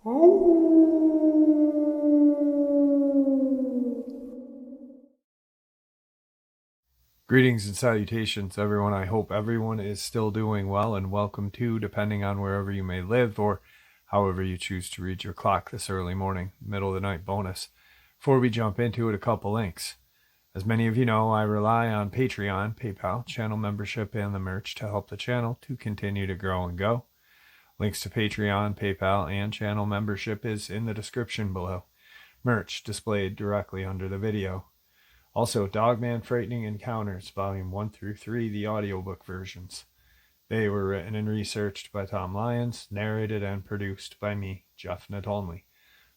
Greetings and salutations, everyone. I hope everyone is still doing well, and welcome to, depending on wherever you may live or however you choose to read your clock this early morning, middle of the night bonus. Before we jump into it, a couple links. As many of you know, I rely on Patreon, PayPal, channel membership, and the merch to help the channel to continue to grow and go. Links to Patreon, PayPal, and channel membership is in the description below. Merch displayed directly under the video. Also, Dogman Frightening Encounters, Volume 1 through 3, the audiobook versions. They were written and researched by Tom Lyons, narrated and produced by me, Jeff Nadolny.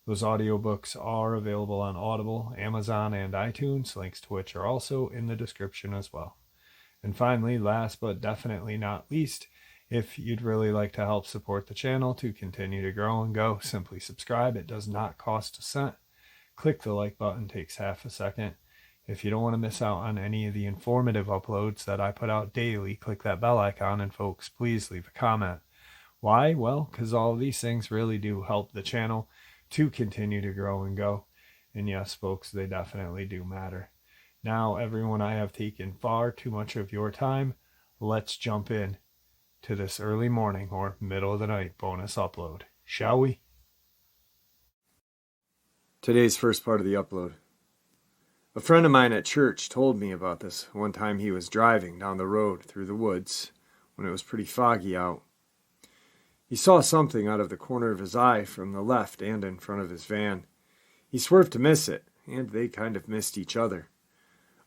Those audiobooks are available on Audible, Amazon, and iTunes, links to which are also in the description as well. And finally, last but definitely not least, if you'd really like to help support the channel to continue to grow and go, simply subscribe. It does not cost a cent. Click the like button, takes half a second. If you don't want to miss out on any of the informative uploads that I put out daily, click that bell icon, and folks, please leave a comment. Why? Well, because all of these things really do help the channel to continue to grow and go. And yes, folks, they definitely do matter. Now, everyone, I have taken far too much of your time. Let's jump in to this early morning or middle of the night bonus upload, shall we? Today's first part of the upload. A friend of mine at church told me about this one time he was driving down the road through the woods when it was pretty foggy out. He saw something out of the corner of his eye from the left and in front of his van. He swerved to miss it, and they kind of missed each other.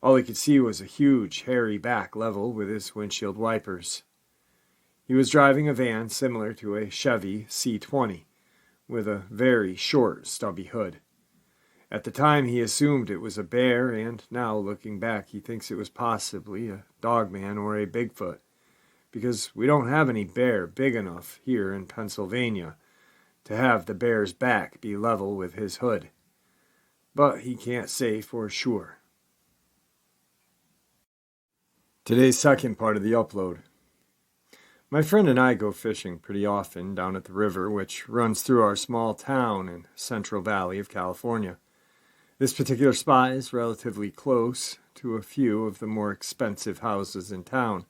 All he could see was a huge, hairy back level with his windshield wipers. He was driving a van similar to a Chevy C20 with a very short, stubby hood. At the time, he assumed it was a bear, and now, looking back, he thinks it was possibly a Dogman or a Bigfoot, because we don't have any bear big enough here in Pennsylvania to have the bear's back be level with his hood. But he can't say for sure. Today's second part of the upload. My friend and I go fishing pretty often down at the river, which runs through our small town in Central Valley of California. This particular spot is relatively close to a few of the more expensive houses in town.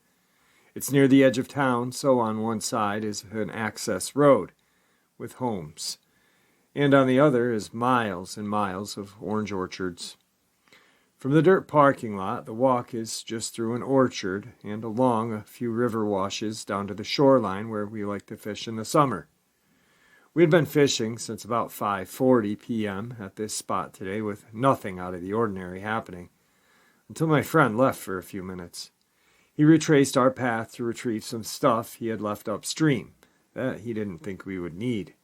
It's near the edge of town, so on one side is an access road with homes, and on the other is miles and miles of orange orchards. From the dirt parking lot, the walk is just through an orchard and along a few river washes down to the shoreline where we like to fish in the summer. We had been fishing since about 5:40 p.m. at this spot today with nothing out of the ordinary happening, until my friend left for a few minutes. He retraced our path to retrieve some stuff he had left upstream that he didn't think we would need.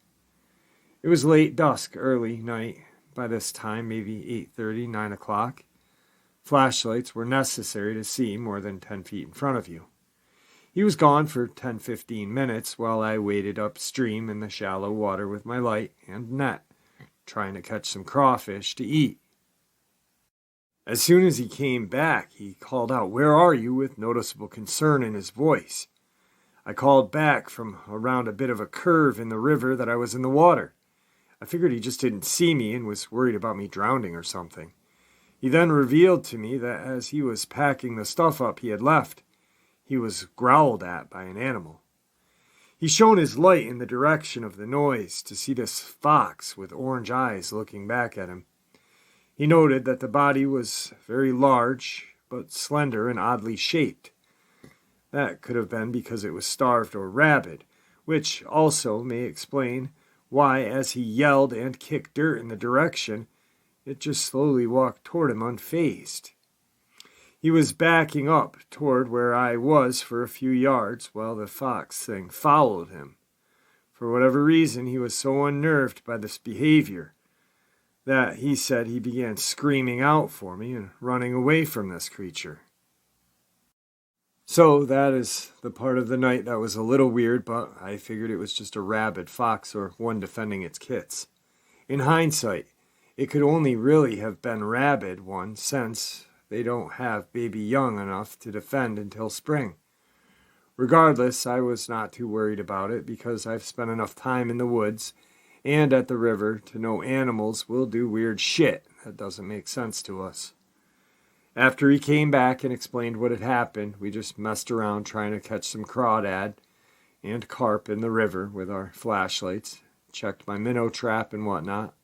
It was late dusk, early night, by this time maybe 8:30, 9 o'clock. Flashlights were necessary to see more than 10 feet in front of you. He was gone for 10-15 minutes while I waded upstream in the shallow water with my light and net, trying to catch some crawfish to eat. As soon as he came back, he called out, "Where are you?" with noticeable concern in his voice. I called back from around a bit of a curve in the river that I was in the water. I figured he just didn't see me and was worried about me drowning or something. He then revealed to me that as he was packing the stuff up he had left, he was growled at by an animal. He shone his light in the direction of the noise to see this fox with orange eyes looking back at him. He noted that the body was very large, but slender and oddly shaped. That could have been because it was starved or rabid, which also may explain why, as he yelled and kicked dirt in the direction, it just slowly walked toward him unfazed. He was backing up toward where I was for a few yards while the fox thing followed him. For whatever reason, he was so unnerved by this behavior that he said he began screaming out for me and running away from this creature. So that is the part of the night that was a little weird, but I figured it was just a rabid fox or one defending its kits. In hindsight, it could only really have been rabid one since they don't have baby young enough to defend until spring. Regardless, I was not too worried about it because I've spent enough time in the woods and at the river to know animals will do weird shit that doesn't make sense to us. After he came back and explained what had happened, we just messed around trying to catch some crawdad and carp in the river with our flashlights, checked my minnow trap and whatnot.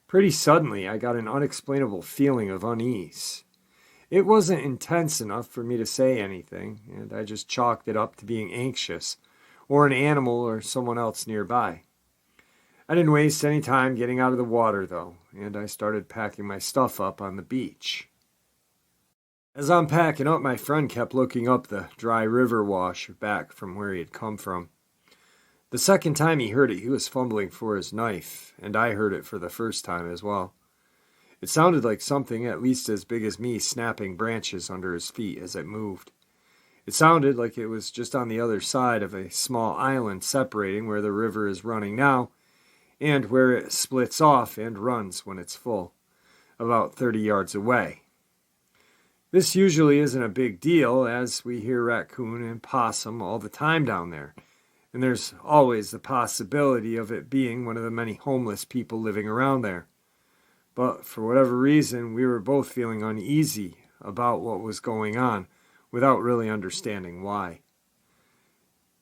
Pretty suddenly, I got an unexplainable feeling of unease. It wasn't intense enough for me to say anything, and I just chalked it up to being anxious, or an animal or someone else nearby. I didn't waste any time getting out of the water, though, and I started packing my stuff up on the beach. As I'm packing up, my friend kept looking up the dry river wash back from where he had come from. The second time he heard it, he was fumbling for his knife, and I heard it for the first time as well. It sounded like something at least as big as me snapping branches under his feet as it moved. It sounded like it was just on the other side of a small island separating where the river is running now and where it splits off and runs when it's full, about 30 yards away. This usually isn't a big deal, as we hear raccoon and possum all the time down there, and there's always the possibility of it being one of the many homeless people living around there. But for whatever reason, we were both feeling uneasy about what was going on, without really understanding why.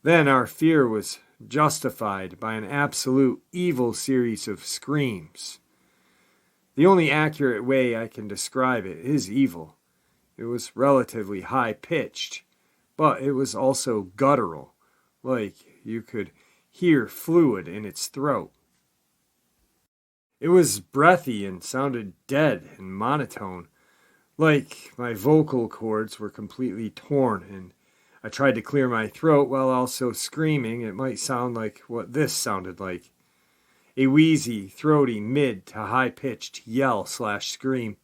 Then our fear was justified by an absolute evil series of screams. The only accurate way I can describe it is evil. It was relatively high-pitched, but it was also guttural, like you could hear fluid in its throat. It was breathy and sounded dead and monotone, like my vocal cords were completely torn, and I tried to clear my throat while also screaming. It might sound like what this sounded like. A wheezy, throaty, mid to high-pitched yell/scream.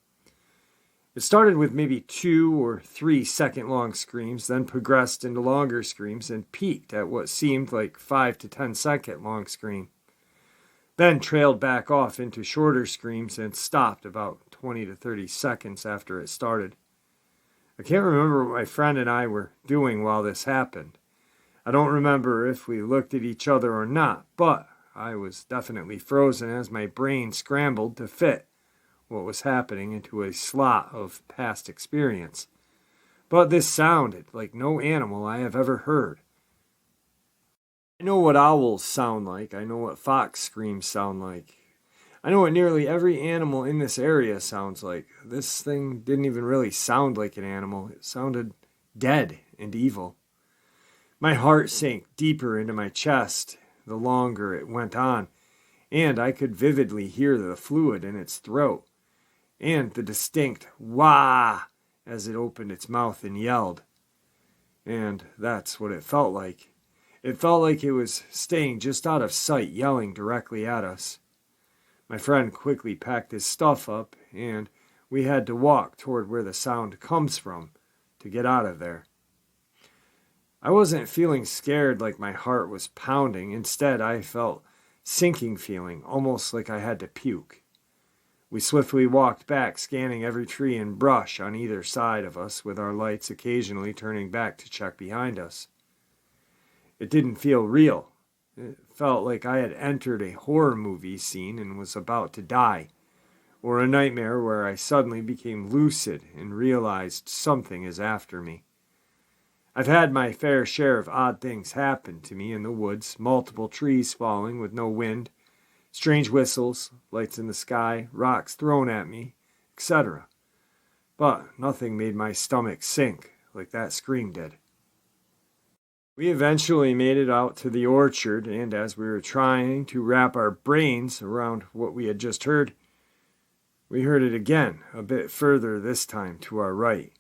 It started with maybe 2 or 3 second-long screams, then progressed into longer screams and peaked at what seemed like 5 to 10 second long scream. Then trailed back off into shorter screams and stopped about 20 to 30 seconds after it started. I can't remember what my friend and I were doing while this happened. I don't remember if we looked at each other or not, but I was definitely frozen as my brain scrambled to fit what was happening into a slot of past experience. But this sounded like no animal I have ever heard. I know what owls sound like. I know what fox screams sound like. I know what nearly every animal in this area sounds like. This thing didn't even really sound like an animal. It sounded dead and evil. My heart sank deeper into my chest the longer it went on, and I could vividly hear the fluid in its throat, and the distinct wah as it opened its mouth and yelled. And that's what it felt like. It felt like it was staying just out of sight, yelling directly at us. My friend quickly packed his stuff up, and we had to walk toward where the sound comes from to get out of there. I wasn't feeling scared like my heart was pounding. Instead, I felt sinking feeling, almost like I had to puke. We swiftly walked back, scanning every tree and brush on either side of us, with our lights occasionally turning back to check behind us. It didn't feel real. It felt like I had entered a horror movie scene and was about to die, or a nightmare where I suddenly became lucid and realized something is after me. I've had my fair share of odd things happen to me in the woods, multiple trees falling with no wind, strange whistles, lights in the sky, rocks thrown at me, etc. But nothing made my stomach sink like that scream did. We eventually made it out to the orchard, and as we were trying to wrap our brains around what we had just heard, we heard it again, a bit further this time to our right.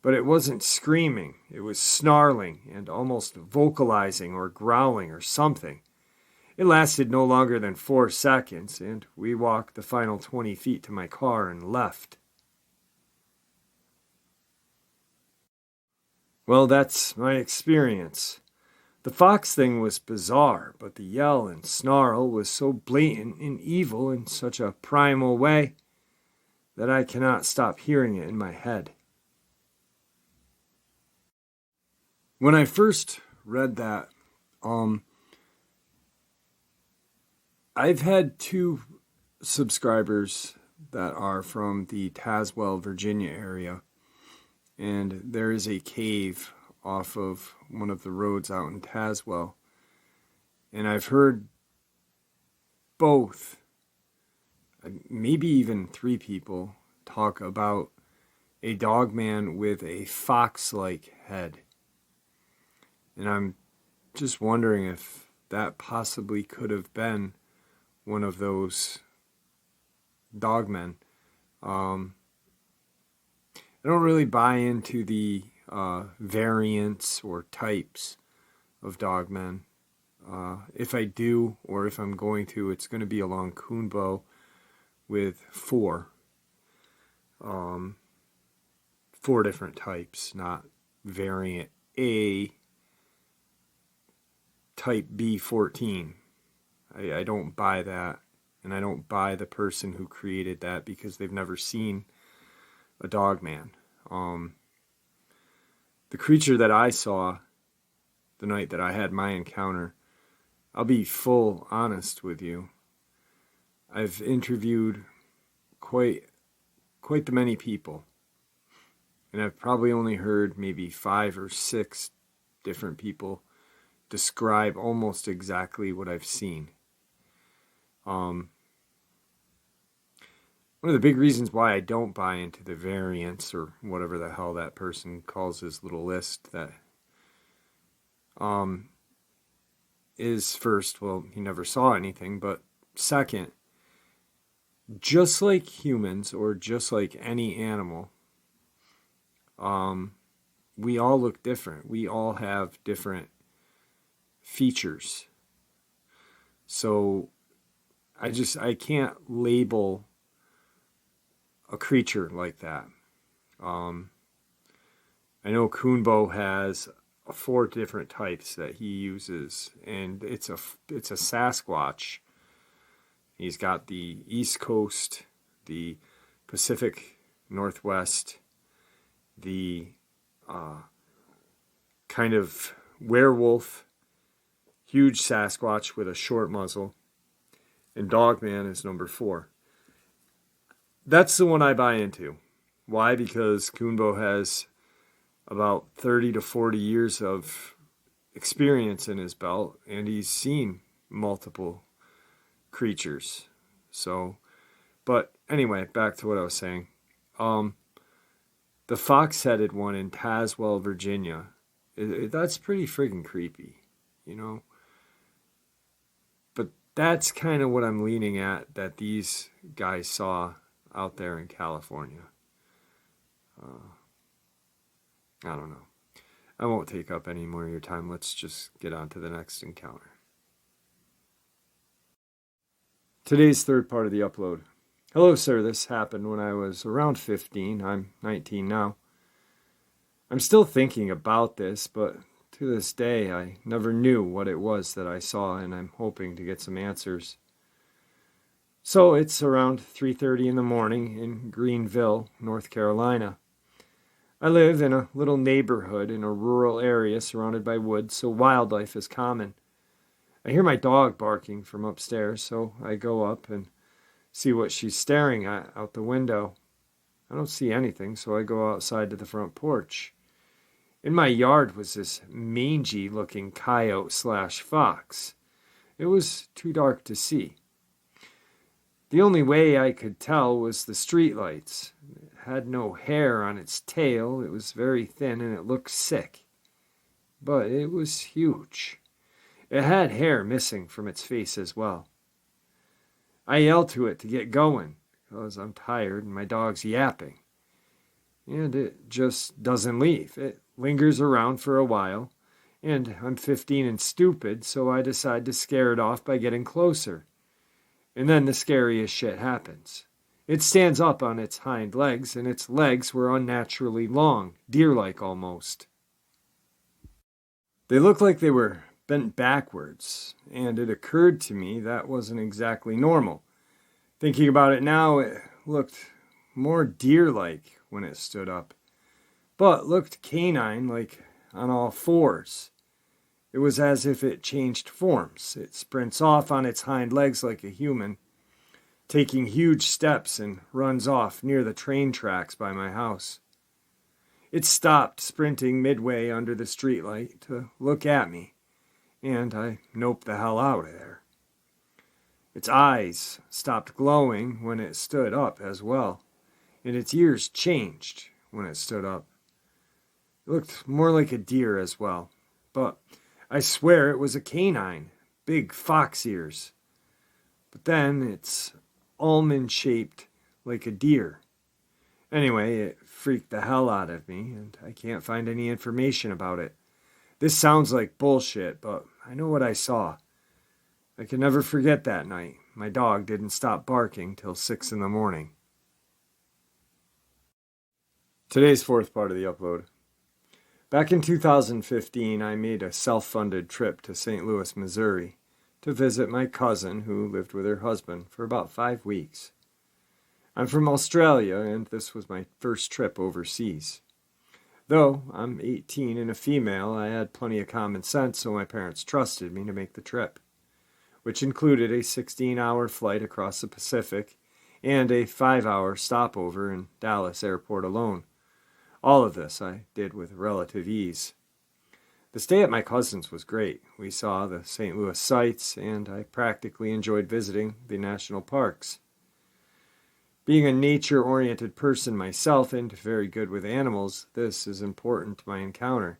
But it wasn't screaming, it was snarling and almost vocalizing or growling or something. It lasted no longer than 4 seconds, and we walked the final 20 feet to my car and left. Well, that's my experience. The fox thing was bizarre, but the yell and snarl was so blatant and evil in such a primal way that I cannot stop hearing it in my head. When I first read that, I've had two subscribers that are from the Tazewell, Virginia area, and there is a cave off of one of the roads out in Tazewell, and I've heard both, maybe even three people, talk about a dogman with a fox-like head. And I'm just wondering if that possibly could have been one of those dogmen. I don't really buy into the variants or types of dogmen. If I do, or if I'm going to, it's going to be along Coonbow with four different types, not variant A, type B14. I don't buy that, and I don't buy the person who created that because they've never seen a dogman. The creature that I saw the night that I had my encounter, I'll be full honest with you. I've interviewed quite the many people, and I've probably only heard maybe 5 or 6 different people describe almost exactly what I've seen. One of the big reasons why I don't buy into the variants, or whatever the hell that person calls his little list, that is, first, well, he never saw anything, but second, just like humans, or just like any animal, we all look different. We all have different features. So I can't label a creature like that. I know Coonbow has 4 different types that he uses, and it's a Sasquatch. He's got the East Coast, the Pacific Northwest, the kind of werewolf, huge Sasquatch with a short muzzle, and Dogman is number 4. That's the one I buy into. Why? Because Coonbow has about 30 to 40 years of experience in his belt, and he's seen multiple creatures. So, but anyway, back to what I was saying. The fox-headed one in Tazewell, Virginia, that's pretty friggin' creepy, you know? But that's kind of what I'm leaning at, that these guys saw out there in California. I don't know. I won't take up any more of your time. Let's just get on to the next encounter. Today's third part of the upload. Hello, sir. This happened when I was around 15. I'm 19 now. I'm still thinking about this, but to this day, I never knew what it was that I saw, and I'm hoping to get some answers. So it's around 3:30 in the morning in Greenville, North Carolina. I live in a little neighborhood in a rural area surrounded by woods, so wildlife is common. I hear my dog barking from upstairs, so I go up and see what she's staring at out the window. I don't see anything, so I go outside to the front porch. In my yard was this mangy-looking coyote/fox. It was too dark to see. The only way I could tell was the streetlights. It had no hair on its tail, it was very thin, and it looked sick. But it was huge. It had hair missing from its face as well. I yelled to it to get going, because I'm tired and my dog's yapping. And it just doesn't leave. It lingers around for a while, and I'm 15 and stupid, so I decide to scare it off by getting closer. And then the scariest shit happens. It stands up on its hind legs, and its legs were unnaturally long, deer-like almost. They looked like they were bent backwards, and it occurred to me that wasn't exactly normal. Thinking about it now, it looked more deer-like when it stood up, but looked canine, like on all fours. It was as if it changed forms. It sprints off on its hind legs like a human, taking huge steps, and runs off near the train tracks by my house. It stopped sprinting midway under the streetlight to look at me, and I noped the hell out of there. Its eyes stopped glowing when it stood up as well, and its ears changed when it stood up. It looked more like a deer as well, but I swear it was a canine, big fox ears. But then it's almond-shaped like a deer. Anyway, it freaked the hell out of me, and I can't find any information about it. This sounds like bullshit, but I know what I saw. I can never forget that night. My dog didn't stop barking till 6 in the morning. Today's fourth part of the upload. Back in 2015, I made a self-funded trip to St. Louis, Missouri, to visit my cousin who lived with her husband for about 5 weeks. I'm from Australia, and this was my first trip overseas. Though I'm 18 and a female, I had plenty of common sense, so my parents trusted me to make the trip, which included a 16-hour flight across the Pacific and a 5-hour stopover in Dallas Airport alone. All of this I did with relative ease. The stay at my cousin's was great. We saw the St. Louis sights, and I practically enjoyed visiting the national parks. Being a nature-oriented person myself and very good with animals, this is important to my encounter,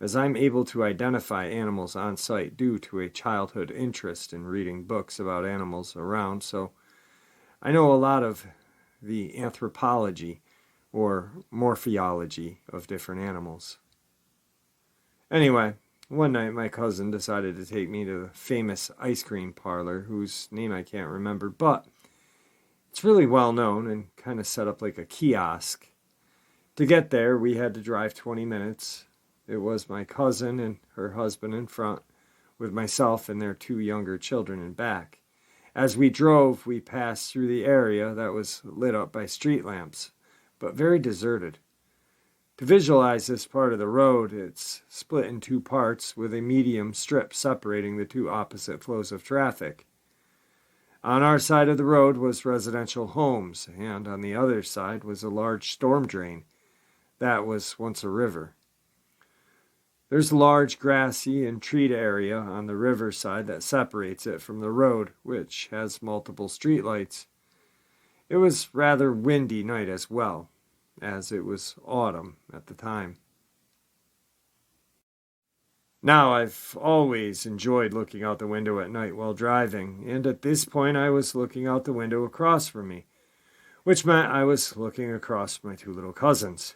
as I'm able to identify animals on site due to a childhood interest in reading books about animals around, so I know a lot of the anthropology or morphology of different animals. Anyway, one night my cousin decided to take me to the famous ice cream parlor, whose name I can't remember, but it's really well known and kind of set up like a kiosk. To get there, we had to drive 20 minutes. It was my cousin and her husband in front, with myself and their 2 younger children in back. As we drove, we passed through the area that was lit up by street lamps, but very deserted. To visualize this part of the road, it's split in 2 parts with a medium strip separating the 2 opposite flows of traffic. On our side of the road was residential homes, and on the other side was a large storm drain that was once a river. There's a large grassy and treed area on the river side that separates it from the road, which has multiple streetlights. It was rather windy night as well, as it was autumn at the time. Now, I've always enjoyed looking out the window at night while driving, and at this point I was looking out the window across from me, which meant I was looking across my 2 little cousins.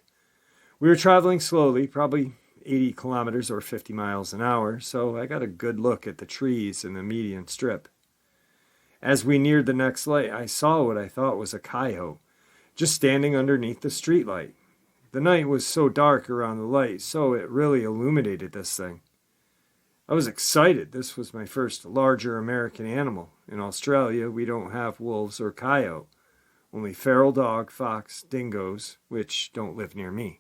We were traveling slowly, probably 80 kilometers or 50 miles an hour, so I got a good look at the trees in the median strip. As we neared the next light, I saw what I thought was a coyote, just standing underneath the streetlight. The night was so dark around the light, so it really illuminated this thing. I was excited. This was my first larger American animal. In Australia, we don't have wolves or coyote, only feral dog, fox, dingoes, which don't live near me.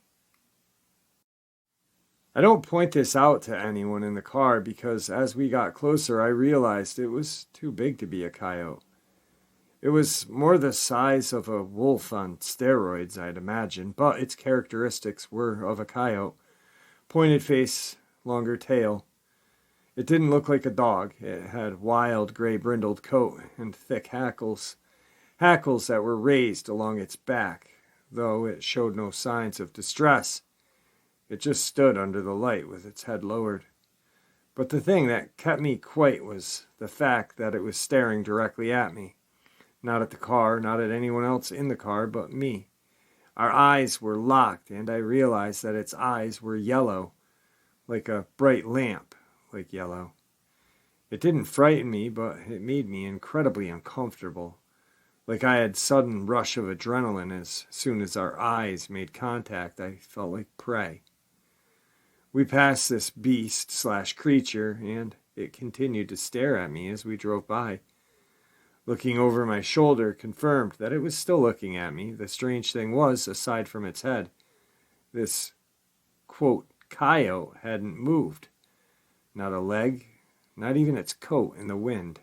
I don't point this out to anyone in the car because as we got closer, I realized it was too big to be a coyote. It was more the size of a wolf on steroids, I'd imagine, but its characteristics were of a coyote. Pointed face, longer tail. It didn't look like a dog. It had wild gray brindled coat and thick hackles that were raised along its back, though it showed no signs of distress. It just stood under the light with its head lowered. But the thing that kept me quiet was the fact that it was staring directly at me. Not at the car, not at anyone else in the car, but me. Our eyes were locked, and I realized that its eyes were yellow, like a bright lamp. Like yellow. It didn't frighten me, but it made me incredibly uncomfortable. Like I had sudden rush of adrenaline as soon as our eyes made contact. I felt like prey. We passed this beast/creature, and it continued to stare at me as we drove by. Looking over my shoulder confirmed that it was still looking at me. The strange thing was, aside from its head, this, quote, coyote hadn't moved. not a leg, not even its coat in the wind.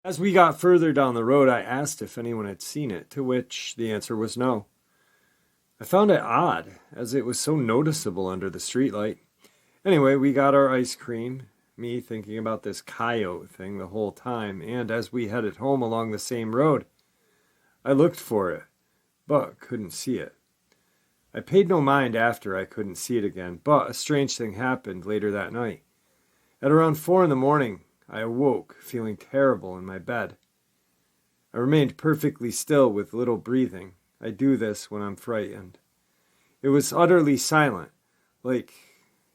As we got further down the road, I asked if anyone had seen it, to which the answer was no. I found it odd, as it was so noticeable under the streetlight. Anyway, we got our ice cream, me thinking about this coyote thing the whole time, and as we headed home along the same road, I looked for it, but couldn't see it. I paid no mind after I couldn't see it again, but a strange thing happened later that night. At around 4 a.m, I awoke, feeling terrible in my bed. I remained perfectly still with little breathing. I do this when I'm frightened. It was utterly silent, like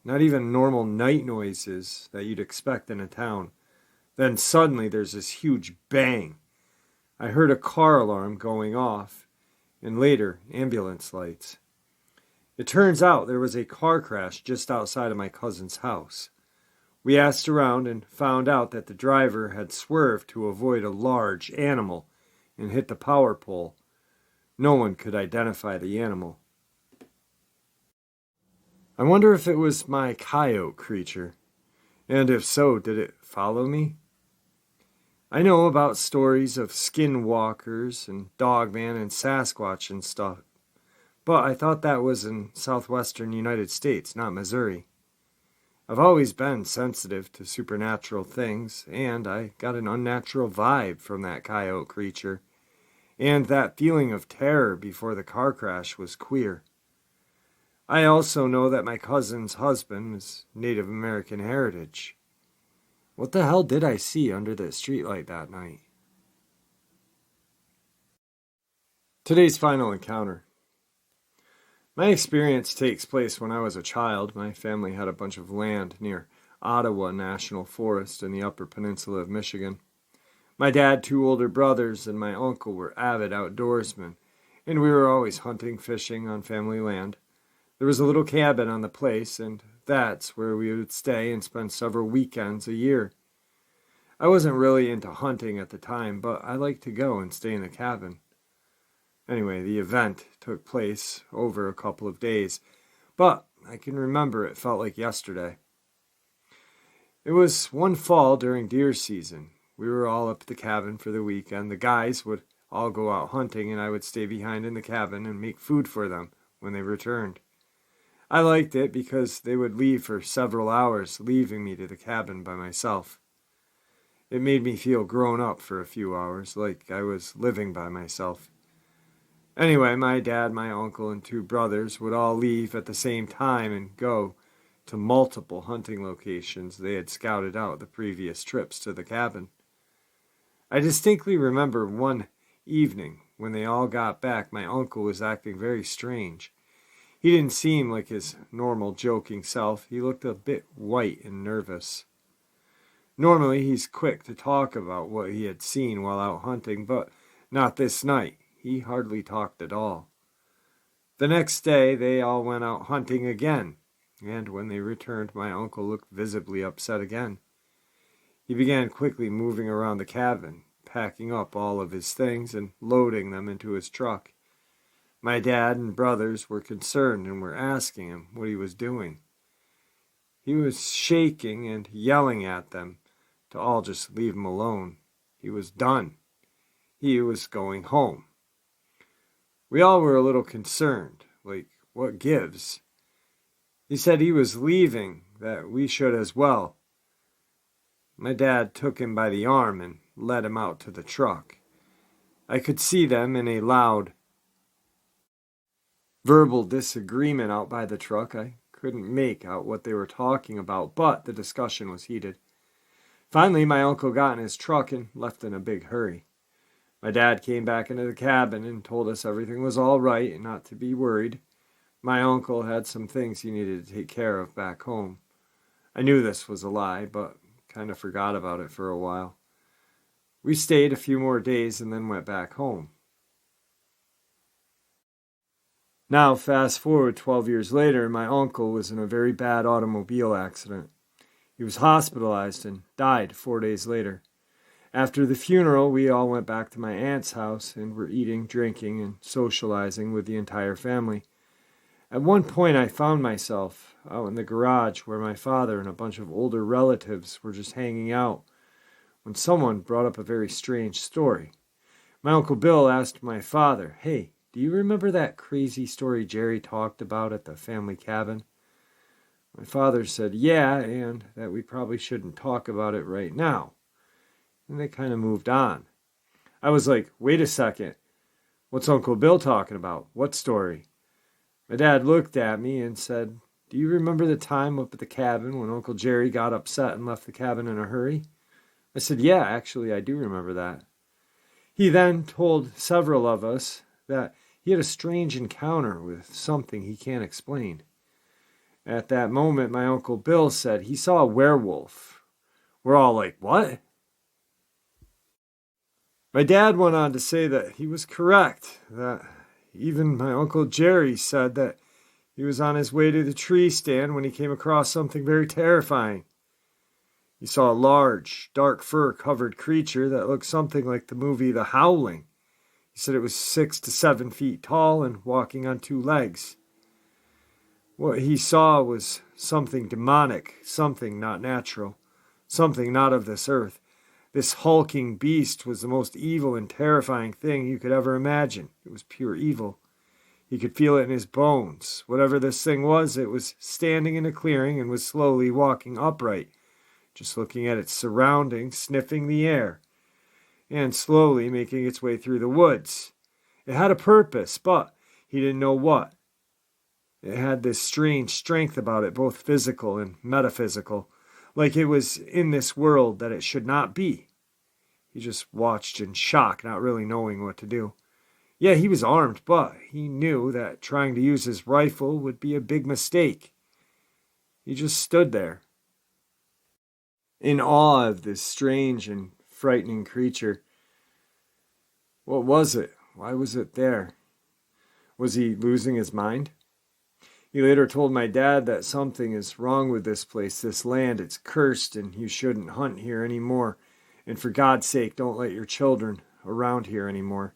not even normal night noises that you'd expect in a town. Then suddenly there's this huge bang. I heard a car alarm going off, and later ambulance lights. It turns out there was a car crash just outside of my cousin's house. We asked around and found out that the driver had swerved to avoid a large animal and hit the power pole. No one could identify the animal. I wonder if it was my coyote creature, and if so, did it follow me? I know about stories of skinwalkers and Dogman and Sasquatch and stuff, but I thought that was in southwestern United States, not Missouri. I've always been sensitive to supernatural things, and I got an unnatural vibe from that coyote creature, and that feeling of terror before the car crash was queer. I also know that my cousin's husband is Native American heritage. What the hell did I see under the streetlight that night? Today's final encounter. My experience takes place when I was a child. My family had a bunch of land near Ottawa National Forest in the Upper Peninsula of Michigan. My dad, 2 older brothers, and my uncle were avid outdoorsmen, and we were always hunting, fishing on family land. There was a little cabin on the place, and that's where we would stay and spend several weekends a year. I wasn't really into hunting at the time, but I liked to go and stay in the cabin. Anyway, the event took place over a couple of days, but I can remember it felt like yesterday. It was one fall during deer season. We were all up at the cabin for the weekend. The guys would all go out hunting, and I would stay behind in the cabin and make food for them when they returned. I liked it because they would leave for several hours, leaving me to the cabin by myself. It made me feel grown up for a few hours, like I was living by myself. Anyway, my dad, my uncle, and 2 brothers would all leave at the same time and go to multiple hunting locations they had scouted out the previous trips to the cabin. I distinctly remember one evening when they all got back, my uncle was acting very strange. He didn't seem like his normal joking self. He looked a bit white and nervous. Normally, he's quick to talk about what he had seen while out hunting, but not this night. He hardly talked at all. The next day, they all went out hunting again, and when they returned, my uncle looked visibly upset again. He began quickly moving around the cabin, packing up all of his things and loading them into his truck. My dad and brothers were concerned and were asking him what he was doing. He was shaking and yelling at them to all just leave him alone. He was done. He was going home. We all were a little concerned, like, what gives? He said he was leaving, that we should as well. My dad took him by the arm and led him out to the truck. I could see them in a loud verbal disagreement out by the truck. I couldn't make out what they were talking about, but the discussion was heated. Finally, my uncle got in his truck and left in a big hurry. My dad came back into the cabin and told us everything was all right and not to be worried. My uncle had some things he needed to take care of back home. I knew this was a lie, but kind of forgot about it for a while. We stayed a few more days and then went back home. Now, fast forward 12 years later, my uncle was in a very bad automobile accident. He was hospitalized and died 4 days later. After the funeral, we all went back to my aunt's house and were eating, drinking, and socializing with the entire family. At one point, I found myself out in the garage where my father and a bunch of older relatives were just hanging out when someone brought up a very strange story. My Uncle Bill asked my father, "Hey, do you remember that crazy story Jerry talked about at the family cabin?" My father said, "Yeah, and that we probably shouldn't talk about it right now." And they kind of moved on. I was like, "Wait a second. What's Uncle Bill talking about? What story?" My dad looked at me and said, "Do you remember the time up at the cabin when Uncle Jerry got upset and left the cabin in a hurry?" I said, "Yeah, actually, I do remember that." He then told several of us that he had a strange encounter with something he can't explain. At that moment, my Uncle Bill said he saw a werewolf. We're all like, "What?" My dad went on to say that he was correct, that even my Uncle Jerry said that he was on his way to the tree stand when he came across something very terrifying. He saw a large, dark fur-covered creature that looked something like the movie The Howling. He said it was 6 to 7 feet tall and walking on 2 legs. What he saw was something demonic, something not natural, something not of this earth. This hulking beast was the most evil and terrifying thing you could ever imagine. It was pure evil. He could feel it in his bones. Whatever this thing was, it was standing in a clearing and was slowly walking upright, just looking at its surroundings, sniffing the air, and slowly making its way through the woods. It had a purpose, but he didn't know what. It had this strange strength about it, both physical and metaphysical, like it was in this world that it should not be. He just watched in shock, not really knowing what to do. Yeah, he was armed, but he knew that trying to use his rifle would be a big mistake. He just stood there, in awe of this strange and frightening creature. What was it? Why was it there? Was he losing his mind? He later told my dad that something is wrong with this place, this land. It's cursed and you shouldn't hunt here anymore. And for God's sake, don't let your children around here anymore.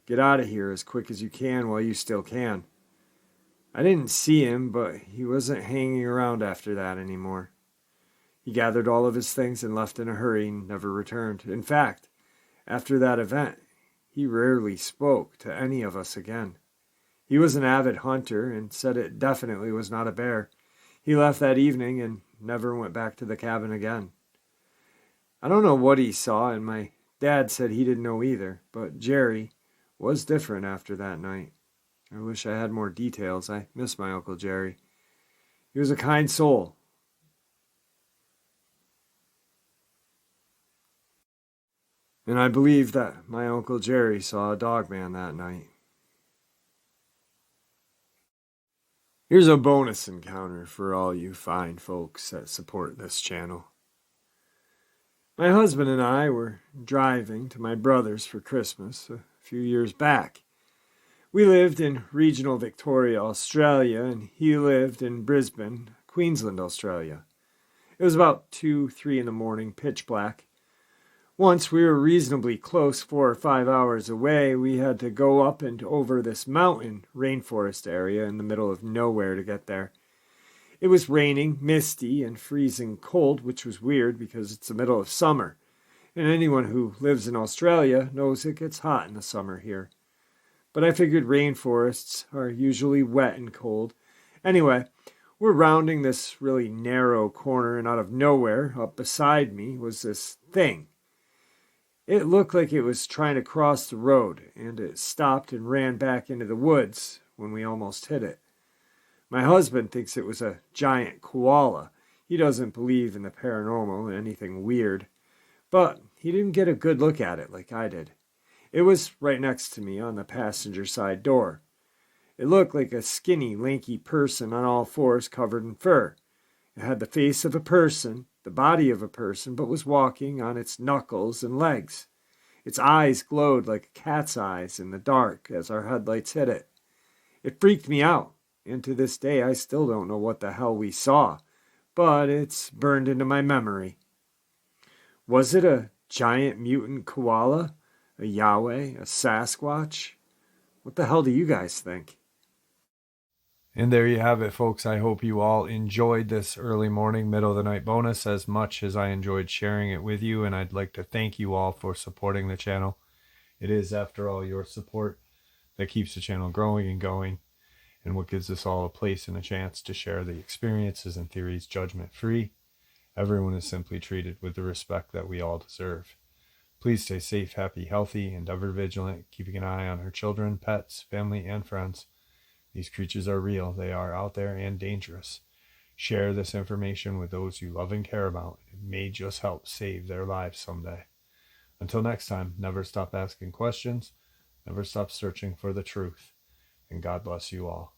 Get out of here as quick as you can while you still can. I didn't see him, but he wasn't hanging around after that anymore. He gathered all of his things and left in a hurry and never returned. In fact, after that event, he rarely spoke to any of us again. He was an avid hunter and said it definitely was not a bear. He left that evening and never went back to the cabin again. I don't know what he saw, and my dad said he didn't know either, but Jerry was different after that night. I wish I had more details. I miss my Uncle Jerry. He was a kind soul. And I believe that my Uncle Jerry saw a Dogman that night. Here's a bonus encounter for all you fine folks that support this channel. My husband and I were driving to my brother's for Christmas a few years back. We lived in regional Victoria, Australia, and he lived in Brisbane, Queensland, Australia. It was about 2, 3 in the morning, pitch black. Once we were reasonably close, 4 or 5 hours away, we had to go up and over this mountain rainforest area in the middle of nowhere to get there. It was raining, misty, and freezing cold, which was weird because it's the middle of summer. And anyone who lives in Australia knows it gets hot in the summer here. But I figured rainforests are usually wet and cold. Anyway, we're rounding this really narrow corner, and out of nowhere, up beside me, was this thing. It looked like it was trying to cross the road, and it stopped and ran back into the woods when we almost hit it. My husband thinks it was a giant koala. He doesn't believe in the paranormal, anything weird. But he didn't get a good look at it like I did. It was right next to me on the passenger side door. It looked like a skinny, lanky person on all fours covered in fur. It had the face of a person, the body of a person, but was walking on its knuckles and legs. Its eyes glowed like a cat's eyes in the dark as our headlights hit it. It freaked me out, and to this day I still don't know what the hell we saw, but it's burned into my memory. Was it a giant mutant koala? A Yahweh? A Sasquatch? What the hell do you guys think? And there you have it, folks. I hope you all enjoyed this early morning, middle of the night bonus as much as I enjoyed sharing it with you. And I'd like to thank you all for supporting the channel. It is, after all, your support that keeps the channel growing and going, and what gives us all a place and a chance to share the experiences and theories judgment-free. Everyone is simply treated with the respect that we all deserve. Please stay safe, happy, healthy, and ever vigilant, keeping an eye on our children, pets, family, and friends. These creatures are real. They are out there and dangerous. Share this information with those you love and care about. It may just help save their lives someday. Until next time, never stop asking questions, never stop searching for the truth, and God bless you all.